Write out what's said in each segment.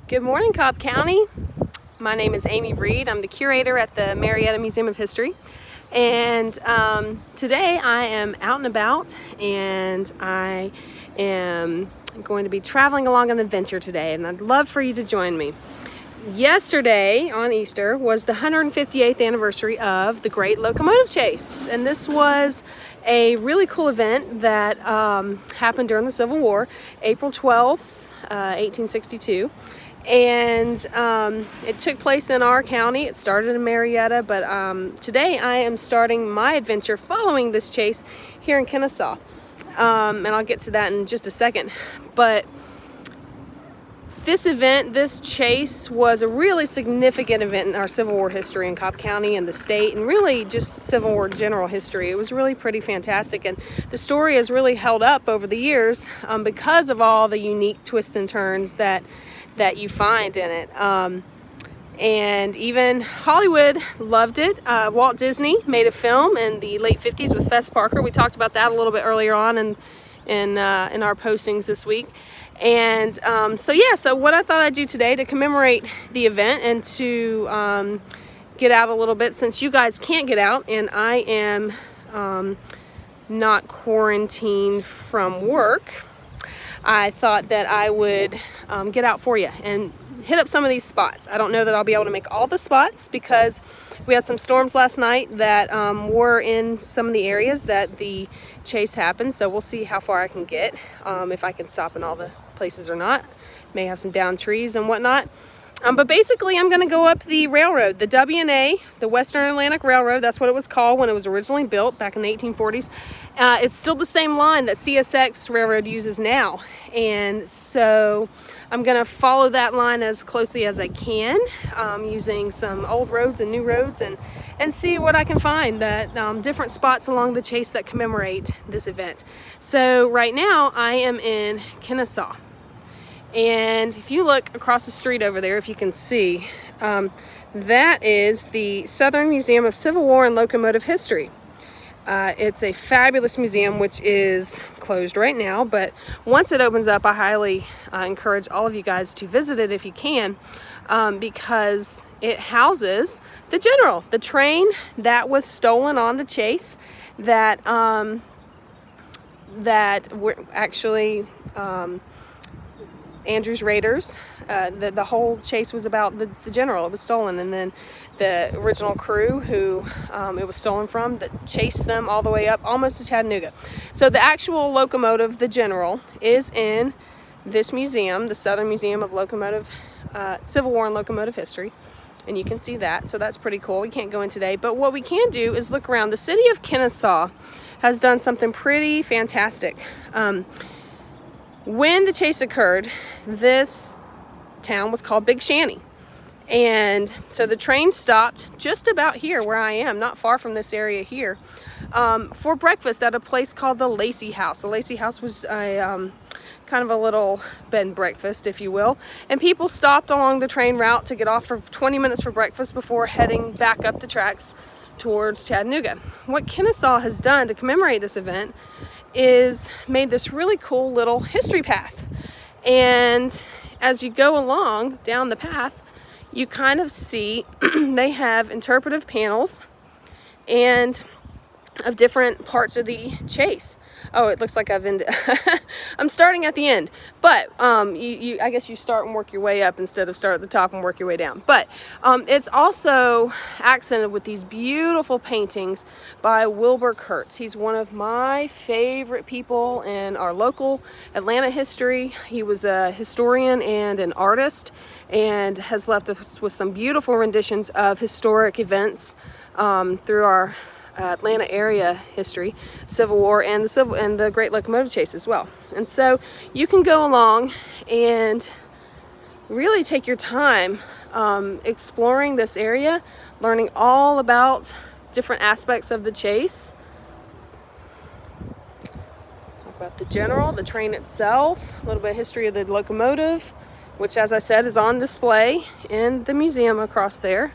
Good morning, Cobb County. My name is Amy Reed. I'm the curator at the Marietta Museum of History. And today I am out and about, and I am going to be traveling along an adventure today, and I'd love for you to join me. Yesterday on Easter was the 158th anniversary of the Great Locomotive Chase, and this was a really cool event that happened during the Civil War, April 12th, 1862. And it took place in our county. It started in Marietta, but today I am starting my adventure following this chase here in Kennesaw. And I'll get to that in just a second. But this event, this chase, was a really significant event in our Civil War history in Cobb County and the state, and really just Civil War general history. It was really pretty fantastic, and the story has really held up over the years because of all the unique twists and turns that you find in it. And even Hollywood loved it. Walt Disney made a film in the late 50s with Fess Parker. We talked about that a little bit earlier on in our postings this week. And so what I thought I'd do today to commemorate the event and to get out a little bit, since you guys can't get out and I am not quarantined from work, I thought that I would get out for you and hit up some of these spots. I don't know that I'll be able to make all the spots because we had some storms last night that were in some of the areas that the chase happened, so we'll see how far I can get, if I can stop in all the places or not. May have some downed trees and whatnot. But basically I'm going to go up the railroad, the W&A, the Western Atlantic Railroad. That's what it was called when it was originally built back in the 1840s. It's still the same line that CSX Railroad uses now. And so I'm going to follow that line as closely as I can, using some old roads and new roads, and see what I can find, that different spots along the chase that commemorate this event. So right now I am in Kennesaw. And if you look across the street over there, if you can see, that is the Southern Museum of Civil War and Locomotive History. It's a fabulous museum, which is closed right now, but once it opens up, I highly encourage all of you guys to visit it if you can, because it houses the General, the train that was stolen on the chase, that were actually Andrew's Raiders. The whole chase was about the General. It was stolen, and then the original crew who it was stolen from, that chased them all the way up almost to Chattanooga. So the actual locomotive, the General, is in this museum, the Southern Museum of Civil War and Locomotive History, and you can see that. So that's pretty cool. We can't go in today, but what we can do is look around. The city of Kennesaw has done something pretty fantastic. When the chase occurred, this town was called Big Shanty. And so the train stopped just about here where I am, not far from this area here, for breakfast at a place called the Lacey House. The Lacey House was a kind of a little bed and breakfast, if you will. And people stopped along the train route to get off for 20 minutes for breakfast before heading back up the tracks towards Chattanooga. What Kennesaw has done to commemorate this event is made this really cool little history path. And as you go along down the path, you kind of see they have interpretive panels and of different parts of the chase. Oh, it looks like I've ended. I'm starting at the end, but I guess you start and work your way up instead of start at the top and work your way down. But it's also accented with these beautiful paintings by Wilbur Kurtz. He's one of my favorite people in our local Atlanta history. He was a historian and an artist, and has left us with some beautiful renditions of historic events through our Atlanta area history, Civil War, and the Great Locomotive Chase as well. And so you can go along and really take your time exploring this area, learning all about different aspects of the chase. Talk about the General, the train itself, a little bit of history of the locomotive, which, as I said, is on display in the museum across there.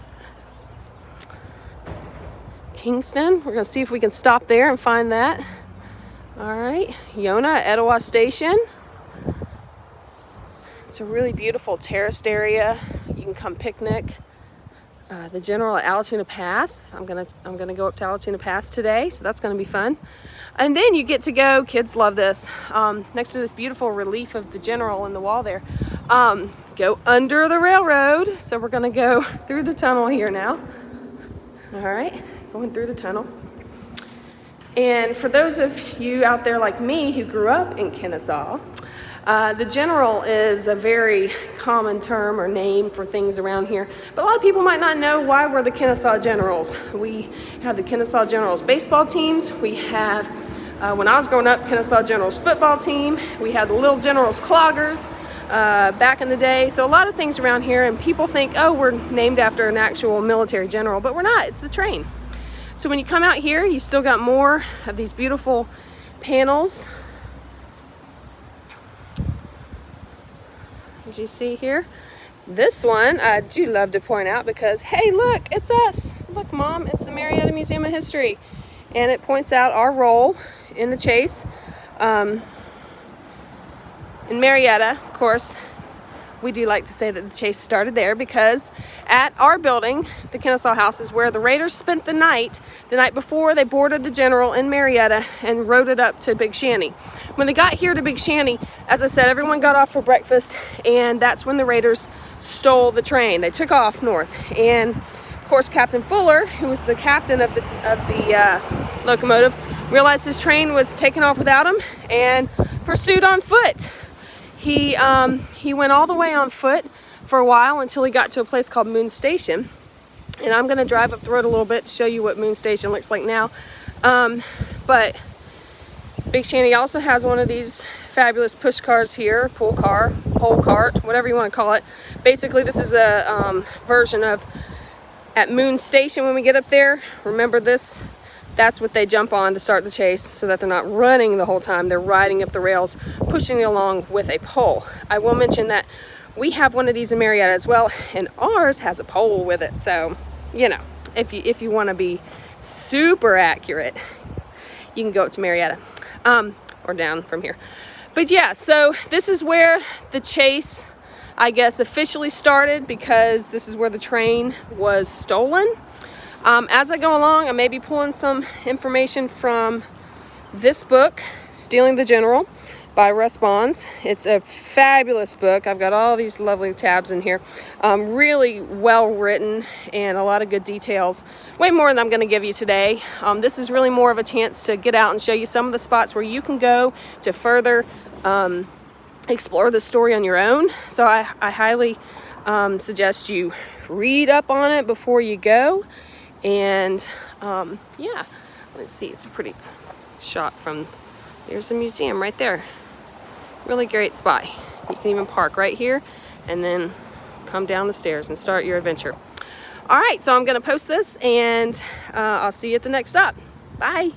Kingston, we're going to see if we can stop there and find that. All right, Yona, Etowah Station. It's a really beautiful terraced area. You can come picnic. The General at Allatoona Pass. I'm gonna go up to Allatoona Pass today, so that's gonna be fun. And then you get to go, kids love this, next to this beautiful relief of the General in the wall there, go under the railroad. So we're gonna go through the tunnel here now. All right, going through the tunnel. And for those of you out there like me who grew up in Kennesaw, the General is a very common term or name for things around here, but a lot of people might not know why we're the Kennesaw Generals. We have the Kennesaw Generals baseball teams. We have, when I was growing up, Kennesaw Generals football team. We had the Little Generals Cloggers back in the day. So a lot of things around here, and people think, oh, we're named after an actual military general, but we're not. It's the train. So when you come out here, you still got more of these beautiful panels. As you see here, this one I do love to point out because, hey, look, it's us. Look, Mom, it's the Marietta Museum of History. And it points out our role in the chase. In Marietta, of course, we do like to say that the chase started there because at our building, the Kennesaw House, is where the Raiders spent the night before they boarded the General in Marietta and rode it up to Big Shanty. When they got here to Big Shanty, as I said, everyone got off for breakfast, and that's when the Raiders stole the train. They took off north, and of course Captain Fuller, who was the captain of the locomotive, realized his train was taking off without him and pursued on foot. He went all the way on foot for a while until he got to a place called Moon Station. And I'm going to drive up the road a little bit to show you what Moon Station looks like now. But Big Shanty also has one of these fabulous push cars here, pole cart, whatever you want to call it. Basically, this is a version of at Moon Station when we get up there. Remember this? That's what they jump on to start the chase so that they're not running the whole time. They're riding up the rails, pushing it along with a pole. I will mention that we have one of these in Marietta as well, and ours has a pole with it. So, you know, if you want to be super accurate, you can go up to Marietta or down from here. But yeah, so this is where the chase, I guess, officially started because this is where the train was stolen. As I go along, I may be pulling some information from this book, Stealing the General by Russ Bonds. It's a fabulous book. I've got all these lovely tabs in here. Really well written and a lot of good details. Way more than I'm going to give you today. This is really more of a chance to get out and show you some of the spots where you can go to further explore the story on your own. So I highly suggest you read up on it before you go. And yeah, let's see, it's a pretty shot from, there's the museum right there. Really great spot. You can even park right here and then come down the stairs and start your adventure. All right, so I'm gonna post this, and I'll see you at the next stop. Bye.